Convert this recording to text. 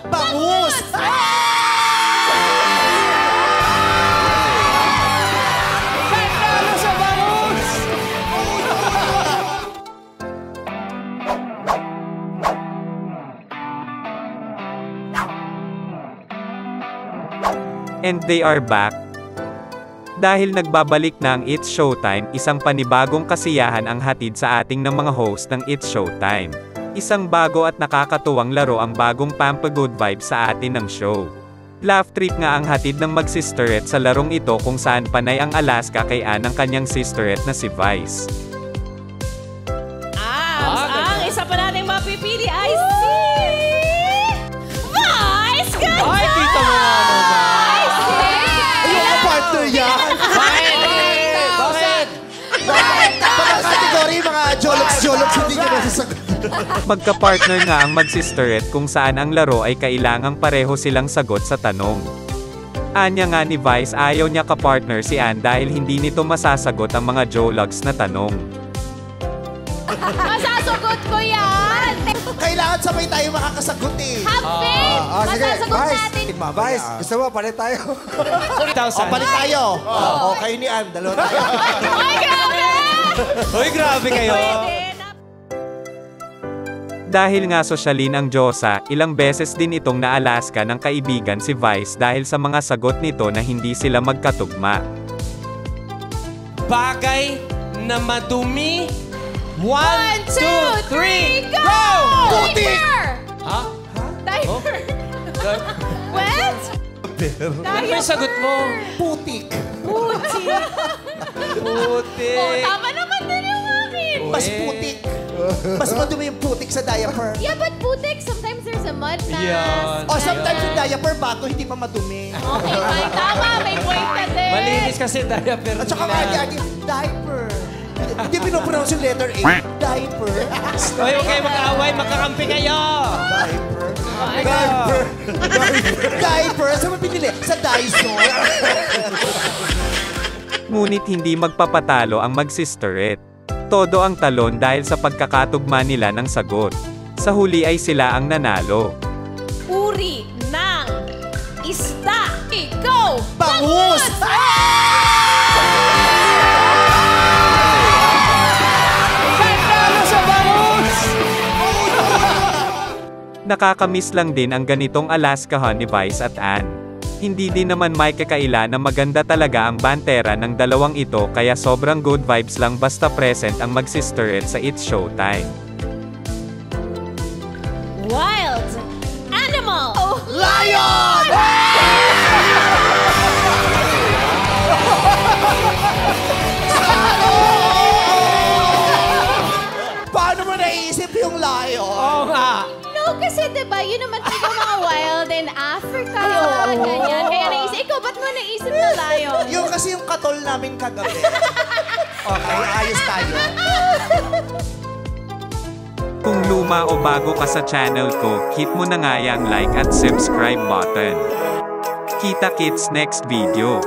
Bangus! Panalo sa bangus! And they are back. Dahil nagbabalik na ang It's Showtime, isang panibagong kasiyahan ang hatid sa ating ng mga host ng It's Showtime. Isang bago at nakakatuwang laro ang bagong Pampa Good Vibes sa atin ng show. Laugh trip nga ang hatid ng mag-sisterette sa larong ito kung saan panay ang Alaska kay Ann ng kanyang sisterette na si Vice. Ang isa pa nating mapipili ay si... Vice! Ganda! Ay, kita mo nga naman! Yung partner yan! Bakit? Pagka-category, mga jologs-jologs, hindi ka masasagot. Magka-partner nga ang mag-sisterette kung saan ang laro ay kailangang pareho silang sagot sa tanong. Anya nga ni Vice ayaw niya ka-partner si Ann dahil hindi nito masasagot ang mga jologs na tanong. Masasagot ko yan! Kailangan sabay tayo makakasagot eh. Have faith! Masasagot natin! Vice, gusto mo, palit tayo. 3,000. Balik tayo. Kayo ni Ann, dalawa tayo. Ay, grabe! Uy, grabe kayo. Dahil nga sosyalin ang Diyosa, ilang beses din itong na-Alaska ng kaibigan si Vice dahil sa mga sagot nito na hindi sila magkatugma. Bagay na madumi. 1, 2, 3, go! Diaper! Ha? Diaper! What? Ano ba yung sagot mo? Putik. Putik! Puti. Oh, tama naman din yung akin! Mas putik. Mas madumi yung putik sa diaper. Yeah, but putik, sometimes there's a mud mask. Yan. O sometimes yung diaper bago, hindi pa madumi. Okay, fine. Tama, may point ka din. Malinis kasi diaper At saka nila. diaper. Hindi pinopronounce yung letter A. Diaper. Uy, huwag kayo mag-away, magkakampi kayo. Diaper. Diaper. Diaper. Saan mo pinili? Sa Daiso. Ngunit hindi magpapatalo ang mag-sisterette. Todo ang talon dahil sa pagkakatugma nila ng sagot. Sa huli ay sila ang nanalo. Uri ng isda. Go! Bangus! Panalo sa bangus! Nakakamiss lang din ang ganitong Alaska Honey Vice at Ann. Hindi din naman may kakaila na maganda talaga ang bantera ng dalawang ito kaya sobrang good vibes lang basta present ang mag-sisterette sa It's Showtime. Wild animal. Lion! Paano mo naisip yung lion? Oo nga. No, kasi diba, yun naman talaga mga wild in Africa. Ganyan. Kaya naisip, ikaw, ba't mo naisip na lion? Yung kasi yung katol namin kagabi. Okay, ayos tayo. Kung luma o bago ka sa channel ko, hit mo na nga yung like at subscribe button. Kita-kits next video.